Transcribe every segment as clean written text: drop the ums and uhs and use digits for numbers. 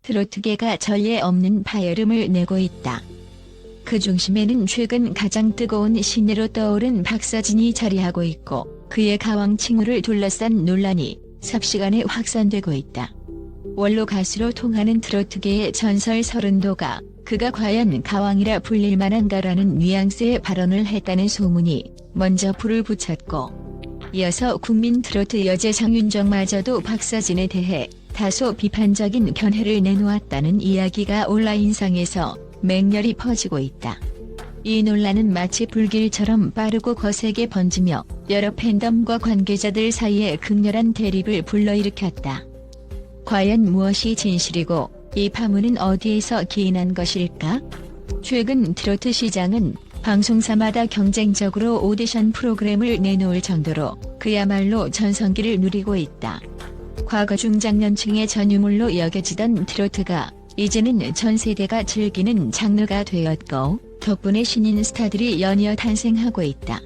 트로트계가 전례 없는 파열음을 내고 있다. 그 중심에는 최근 가장 뜨거운 신예로 떠오른 박서진이 자리하고 있고 그의 가왕 칭호를 둘러싼 논란이 삽시간에 확산되고 있다. 원로 가수로 통하는 트로트계의 전설 서른도가 그가 과연 가왕이라 불릴 만한가라는 뉘앙스의 발언을 했다는 소문이 먼저 불을 붙였고 이어서 국민 트로트 여제 장윤정마저도 박서진에 대해 다소 비판적인 견해를 내놓았다는 이야기가 온라인상에서 맹렬히 퍼지고 있다. 이 논란은 마치 불길처럼 빠르고 거세게 번지며 여러 팬덤과 관계자들 사이에 극렬한 대립을 불러일으켰다. 과연 무엇이 진실이고 이 파문은 어디에서 기인한 것일까? 최근 트로트 시장은 방송사마다 경쟁적으로 오디션 프로그램을 내놓을 정도로 그야말로 전성기를 누리고 있다. 과거 중장년층의 전유물로 여겨지던 트로트가 이제는 전 세대가 즐기는 장르가 되었고 덕분에 신인 스타들이 연이어 탄생하고 있다.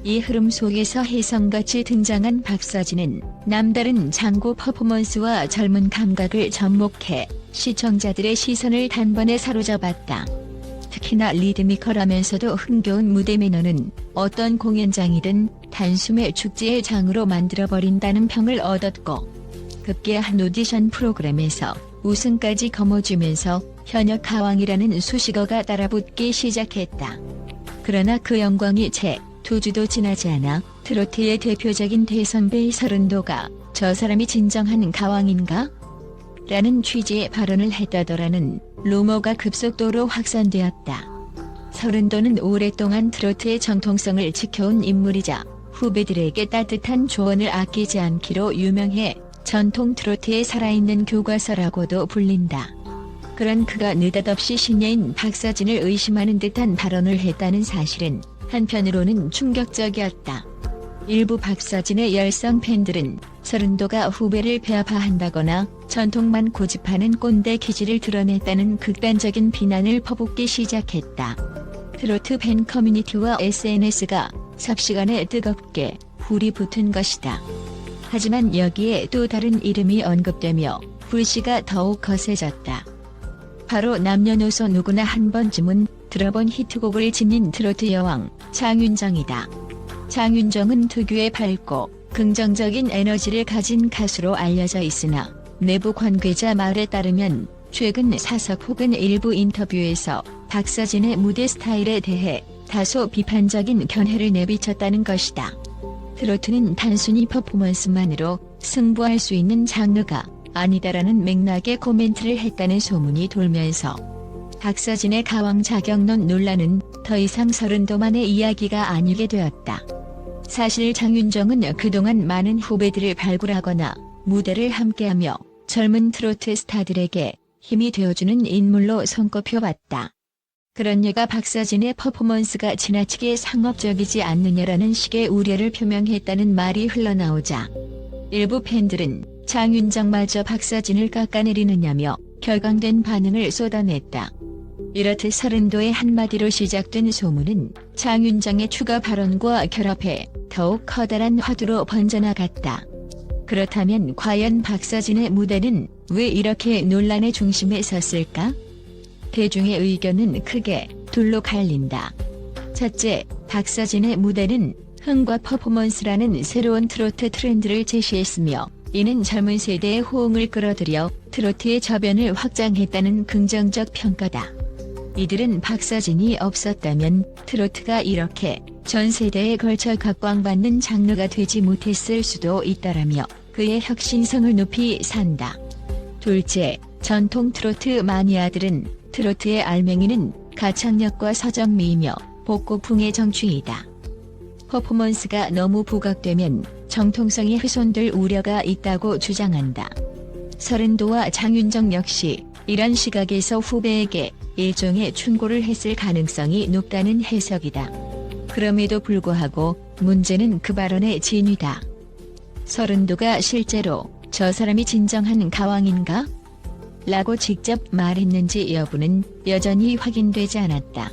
이 흐름 속에서 혜성같이 등장한 박서진은 남다른 장구 퍼포먼스와 젊은 감각을 접목해 시청자들의 시선을 단번에 사로잡았다. 특히나 리드미컬하면서도 흥겨운 무대 매너는 어떤 공연장이든 단숨에 축제의 장으로 만들어버린다는 평을 얻었고 급기야 한 오디션 프로그램에서 우승까지 거머쥐면서 현역 가왕이라는 수식어가 따라붙기 시작했다. 그러나 그 영광이 채 2주도 지나지 않아 트로트의 대표적인 대선배 서른도가 저 사람이 진정한 가왕인가? 라는 취지의 발언을 했다더라는 루머가 급속도로 확산되었다. 서른도는 오랫동안 트로트의 정통성을 지켜온 인물이자 후배들에게 따뜻한 조언을 아끼지 않기로 유명해 전통 트로트의 살아있는 교과서라고도 불린다. 그런 그가 느닷없이 신예인 박서진을 의심하는 듯한 발언을 했다는 사실은 한편으로는 충격적이었다. 일부 박서진의 열성 팬들은 서른도가 후배를 배합화한다거나 전통만 고집하는 꼰대 기질을 드러냈다는 극단적인 비난을 퍼붓기 시작했다. 트로트 팬 커뮤니티와 SNS가 삽시간에 뜨겁게 불이 붙은 것이다. 하지만 여기에 또 다른 이름이 언급되며 불씨가 더욱 거세졌다. 바로 남녀노소 누구나 한 번쯤은 들어본 히트곡을 지닌 트로트 여왕 장윤정이다. 장윤정은 특유의 밝고 긍정적인 에너지를 가진 가수로 알려져 있으나 내부 관계자 말에 따르면 최근 사석 혹은 일부 인터뷰에서 박서진의 무대 스타일에 대해 다소 비판적인 견해를 내비쳤다는 것이다. 트로트는 단순히 퍼포먼스만으로 승부할 수 있는 장르가 아니다라는 맥락의 코멘트를 했다는 소문이 돌면서 박서진의 가왕 자격론 논란은 더 이상 서른도만의 이야기가 아니게 되었다. 사실 장윤정은 그동안 많은 후배들을 발굴하거나 무대를 함께하며 젊은 트로트 스타들에게 힘이 되어주는 인물로 손꼽혀왔다. 그런 예가 박서진의 퍼포먼스가 지나치게 상업적이지 않느냐라는 식의 우려를 표명했다는 말이 흘러나오자 일부 팬들은 장윤정마저 박서진을 깎아내리느냐며 격앙된 반응을 쏟아냈다. 이렇듯 서른도의 한마디로 시작된 소문은 장윤정의 추가 발언과 결합해 더욱 커다란 화두로 번져나갔다. 그렇다면 과연 박서진의 무대는 왜 이렇게 논란의 중심에 섰을까? 대중의 의견은 크게 둘로 갈린다. 첫째, 박서진의 무대는 흥과 퍼포먼스라는 새로운 트로트 트렌드를 제시했으며 이는 젊은 세대의 호응을 끌어들여 트로트의 저변을 확장했다는 긍정적 평가다. 이들은 박서진이 없었다면 트로트가 이렇게 전 세대에 걸쳐 각광받는 장르가 되지 못했을 수도 있다라며 그의 혁신성을 높이 산다. 둘째, 전통 트로트 마니아들은 트로트의 알맹이는 가창력과 서정미이며 복고풍의 정취이다. 퍼포먼스가 너무 부각되면 정통성이 훼손될 우려가 있다고 주장한다. 서른도와 장윤정 역시 이런 시각에서 후배에게 일종의 충고를 했을 가능성이 높다는 해석이다. 그럼에도 불구하고 문제는 그 발언의 진위다. 서른도가 실제로 저 사람이 진정한 가왕인가? 라고 직접 말했는지 여부는 여전히 확인되지 않았다.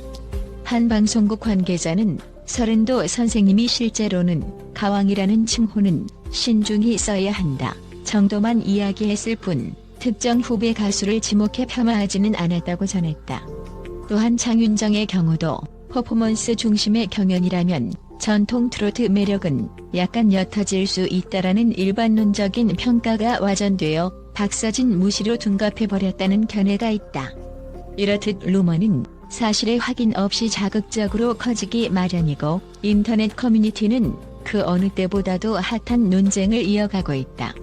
한 방송국 관계자는 서른도 선생님이 실제로는 가왕이라는 칭호는 신중히 써야 한다 정도만 이야기했을 뿐 특정 후배 가수를 지목해 폄하하지는 않았다고 전했다. 또한 장윤정의 경우도 퍼포먼스 중심의 경연이라면 전통 트로트 매력은 약간 옅어질 수 있다라는 일반론적인 평가가 와전되어 박서진 무시로 둔갑해버렸다는 견해가 있다. 이렇듯 루머는 사실의 확인 없이 자극적으로 커지기 마련이고 인터넷 커뮤니티는 그 어느 때보다도 핫한 논쟁을 이어가고 있다.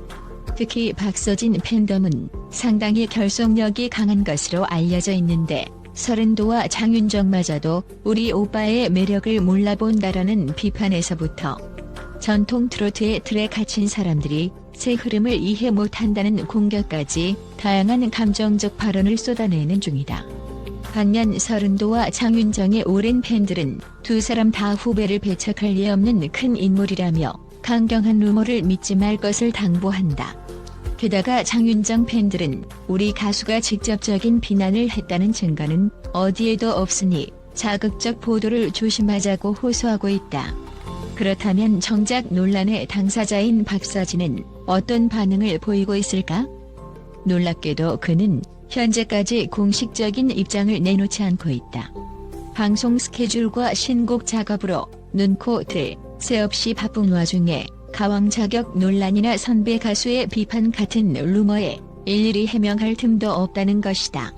특히 박서진 팬덤은 상당히 결속력이 강한 것으로 알려져 있는데 서른도와 장윤정마저도 우리 오빠의 매력을 몰라본다라는 비판에서부터 전통 트로트의 틀에 갇힌 사람들이 새 흐름을 이해 못한다는 공격까지 다양한 감정적 발언을 쏟아내는 중이다. 반면 서른도와 장윤정의 오랜 팬들은 두 사람 다 후배를 배척할 리 없는 큰 인물이라며 강경한 루머를 믿지 말 것을 당부한다. 게다가 장윤정 팬들은 우리 가수가 직접적인 비난을 했다는 증거는 어디에도 없으니 자극적 보도를 조심하자고 호소하고 있다. 그렇다면 정작 논란의 당사자인 박서진은 어떤 반응을 보이고 있을까? 놀랍게도 그는 현재까지 공식적인 입장을 내놓지 않고 있다. 방송 스케줄과 신곡 작업으로 눈코 뜰 새 없이 바쁜 와중에 가왕 자격 논란이나 선배 가수의 비판 같은 루머에 일일이 해명할 틈도 없다는 것이다.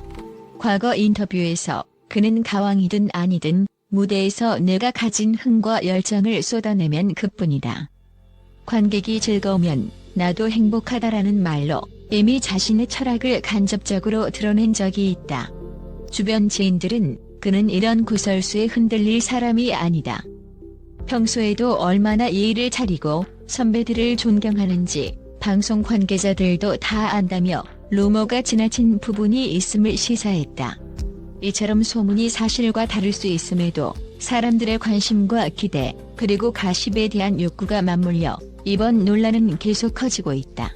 과거 인터뷰에서 그는 가왕이든 아니든 무대에서 내가 가진 흥과 열정을 쏟아내면 그뿐이다. 관객이 즐거우면 나도 행복하다라는 말로 이미 자신의 철학을 간접적으로 드러낸 적이 있다. 주변 지인들은 그는 이런 구설수에 흔들릴 사람이 아니다. 평소에도 얼마나 예의를 차리고 선배들을 존경하는지 방송 관계자들도 다 안다며 루머가 지나친 부분이 있음을 시사했다. 이처럼 소문이 사실과 다를 수 있음에도 사람들의 관심과 기대 그리고 가십에 대한 욕구가 맞물려 이번 논란은 계속 커지고 있다.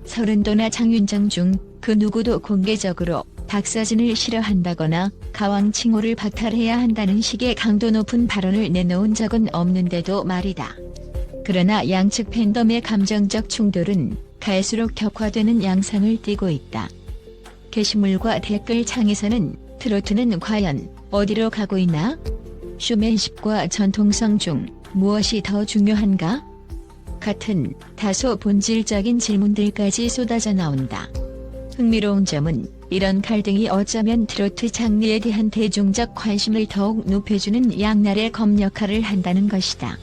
서른도나 장윤정 중 그 누구도 공개적으로 박서진을 싫어한다거나 가왕 칭호를 박탈해야 한다는 식의 강도 높은 발언을 내놓은 적은 없는데도 말이다. 그러나 양측 팬덤의 감정적 충돌은 갈수록 격화되는 양상을 띠고 있다. 게시물과 댓글 창에서는 트로트는 과연 어디로 가고 있나? 쇼맨십과 전통성 중 무엇이 더 중요한가? 같은 다소 본질적인 질문들까지 쏟아져 나온다. 흥미로운 점은 이런 갈등이 어쩌면 트로트 장르에 대한 대중적 관심을 더욱 높여주는 양날의 검 역할을 한다는 것이다.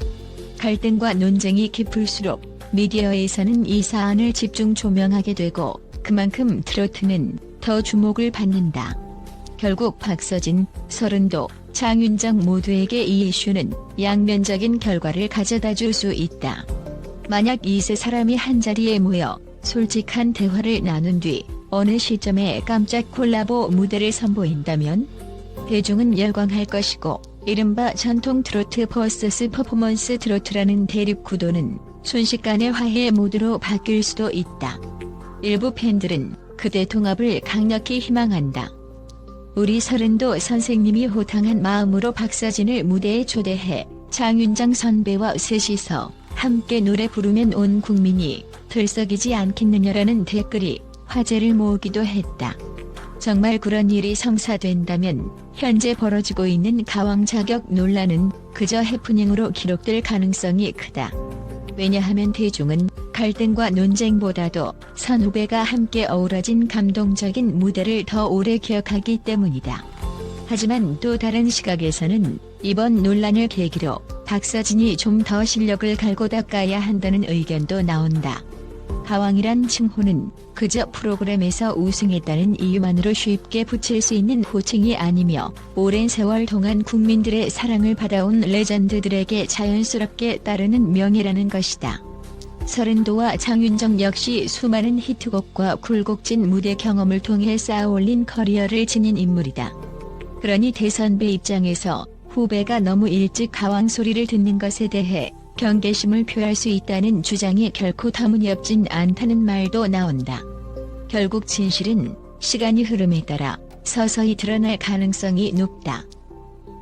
갈등과 논쟁이 깊을수록 미디어에서는 이 사안을 집중 조명하게 되고 그만큼 트로트는 더 주목을 받는다. 결국 박서진, 서른도, 장윤정 모두에게 이 이슈는 양면적인 결과를 가져다 줄 수 있다. 만약 이 세 사람이 한자리에 모여 솔직한 대화를 나눈 뒤 어느 시점에 깜짝 콜라보 무대를 선보인다면 대중은 열광할 것이고 이른바 전통 트로트 vs 퍼포먼스 트로트라는 대립 구도는 순식간에 화해 모드로 바뀔 수도 있다. 일부 팬들은 그 대통합을 강력히 희망한다. 우리 서른도 선생님이 호탕한 마음으로 박서진을 무대에 초대해 장윤정 선배와 셋이서 함께 노래 부르면 온 국민이 들썩이지 않겠느냐라는 댓글이 화제를 모으기도 했다. 정말 그런 일이 성사된다면 현재 벌어지고 있는 가왕 자격 논란은 그저 해프닝으로 기록될 가능성이 크다. 왜냐하면 대중은 갈등과 논쟁보다도 선후배가 함께 어우러진 감동적인 무대를 더 오래 기억하기 때문이다. 하지만 또 다른 시각에서는 이번 논란을 계기로 박서진이 좀 더 실력을 갈고 닦아야 한다는 의견도 나온다. 가왕이란 칭호는 그저 프로그램에서 우승했다는 이유만으로 쉽게 붙일 수 있는 호칭이 아니며 오랜 세월 동안 국민들의 사랑을 받아온 레전드들에게 자연스럽게 따르는 명예라는 것이다. 서른도와 장윤정 역시 수많은 히트곡과 굴곡진 무대 경험을 통해 쌓아올린 커리어를 지닌 인물이다. 그러니 대선배 입장에서 후배가 너무 일찍 가왕 소리를 듣는 것에 대해 경계심을 표할 수 있다는 주장이 결코 터무니없진 않다는 말도 나온다. 결국 진실은 시간이 흐름에 따라 서서히 드러날 가능성이 높다.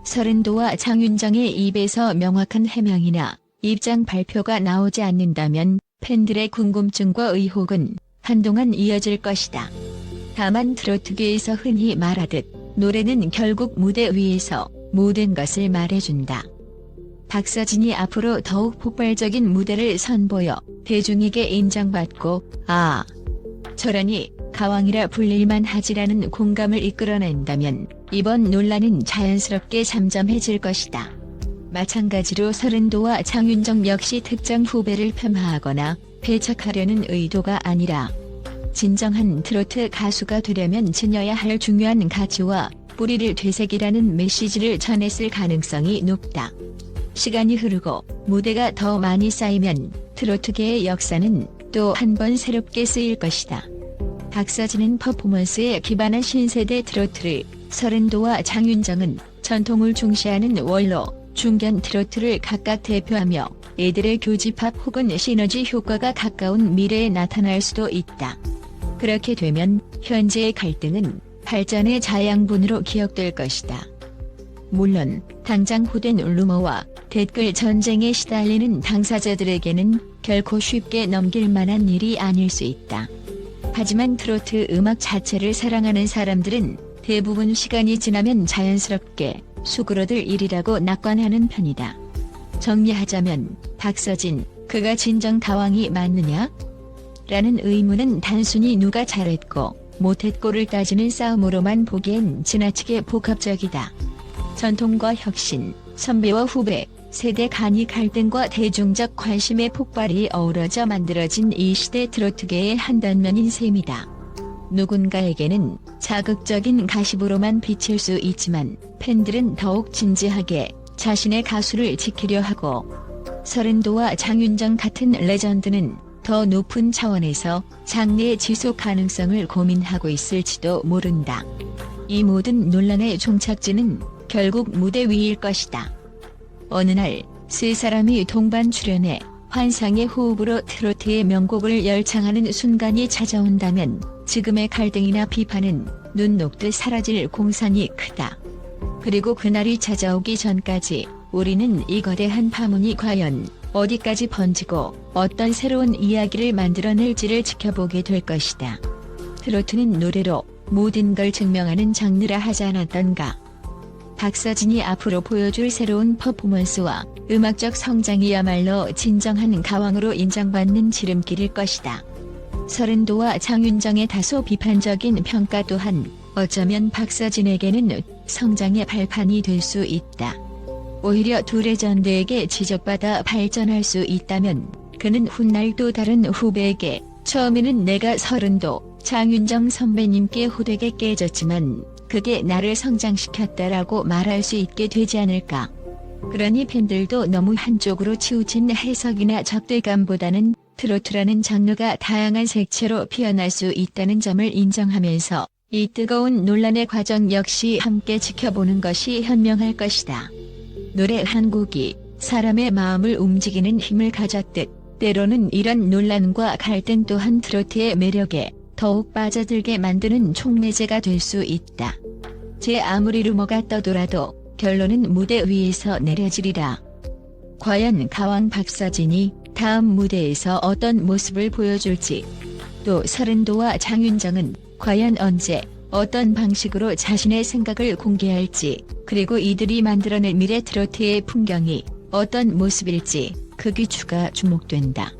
서른도와 장윤정의 입에서 명확한 해명이나 입장 발표가 나오지 않는다면 팬들의 궁금증과 의혹은 한동안 이어질 것이다. 다만 트로트계에서 흔히 말하듯 노래는 결국 무대 위에서 모든 것을 말해준다. 박서진이 앞으로 더욱 폭발적인 무대를 선보여 대중에게 인정받고 저러니 가왕이라 불릴만 하지라는 공감을 이끌어낸다면 이번 논란은 자연스럽게 잠잠해질 것이다. 마찬가지로 서른도와 장윤정 역시 특정 후배를 폄하하거나 배척하려는 의도가 아니라 진정한 트로트 가수가 되려면 지녀야 할 중요한 가치와 뿌리를 되새기라는 메시지를 전했을 가능성이 높다. 시간이 흐르고 무대가 더 많이 쌓이면 트로트계의 역사는 또 한 번 새롭게 쓰일 것이다. 박서진은 퍼포먼스에 기반한 신세대 트로트를, 서른도와 장윤정은 전통을 중시하는 원로, 중견 트로트를 각각 대표하며 이들의 교집합 혹은 시너지 효과가 가까운 미래에 나타날 수도 있다. 그렇게 되면 현재의 갈등은 발전의 자양분으로 기억될 것이다. 물론 당장 호된 루머와 댓글 전쟁에 시달리는 당사자들에게는 결코 쉽게 넘길 만한 일이 아닐 수 있다. 하지만 트로트 음악 자체를 사랑하는 사람들은 대부분 시간이 지나면 자연스럽게 수그러들 일이라고 낙관하는 편이다. 정리하자면 박서진, 그가 진정 가왕이 맞느냐? 라는 의문은 단순히 누가 잘했고 못했고를 따지는 싸움으로만 보기엔 지나치게 복합적이다. 전통과 혁신, 선배와 후배, 세대 간의 갈등과 대중적 관심의 폭발이 어우러져 만들어진 이 시대 트로트계의 한 단면인 셈이다. 누군가에게는 자극적인 가십으로만 비칠 수 있지만 팬들은 더욱 진지하게 자신의 가수를 지키려 하고, 서른도와 장윤정 같은 레전드는 더 높은 차원에서 장래의 지속 가능성을 고민하고 있을지도 모른다. 이 모든 논란의 종착지는 결국 무대 위일 것이다. 어느 날 세 사람이 동반 출연해 환상의 호흡으로 트로트의 명곡을 열창하는 순간이 찾아온다면 지금의 갈등이나 비판은 눈 녹듯 사라질 공산이 크다. 그리고 그날이 찾아오기 전까지 우리는 이 거대한 파문이 과연 어디까지 번지고 어떤 새로운 이야기를 만들어낼지를 지켜보게 될 것이다. 트로트는 노래로 모든 걸 증명하는 장르라 하지 않았던가. 박서진이 앞으로 보여줄 새로운 퍼포먼스와 음악적 성장이야말로 진정한 가왕으로 인정받는 지름길일 것이다. 서른도와 장윤정의 다소 비판적인 평가 또한 어쩌면 박서진에게는 성장의 발판이 될 수 있다. 오히려 두 레전드에게 지적받아 발전할 수 있다면 그는 훗날 또 다른 후배에게 처음에는 내가 서른도, 장윤정 선배님께 호되게 깨졌지만 그게 나를 성장시켰다라고 말할 수 있게 되지 않을까. 그러니 팬들도 너무 한쪽으로 치우친 해석이나 적대감보다는 트로트라는 장르가 다양한 색채로 피어날 수 있다는 점을 인정하면서 이 뜨거운 논란의 과정 역시 함께 지켜보는 것이 현명할 것이다. 노래 한 곡이 사람의 마음을 움직이는 힘을 가졌듯 때로는 이런 논란과 갈등 또한 트로트의 매력에 더욱 빠져들게 만드는 촉매제가 될 수 있다. 제 아무리 루머가 떠돌아도 결론은 무대 위에서 내려지리라. 과연 가왕 박서진이 다음 무대에서 어떤 모습을 보여줄지, 또 서른도와 장윤정은 과연 언제 어떤 방식으로 자신의 생각을 공개할지, 그리고 이들이 만들어낼 미래 트로트의 풍경이 어떤 모습일지 그 귀추가 주목된다.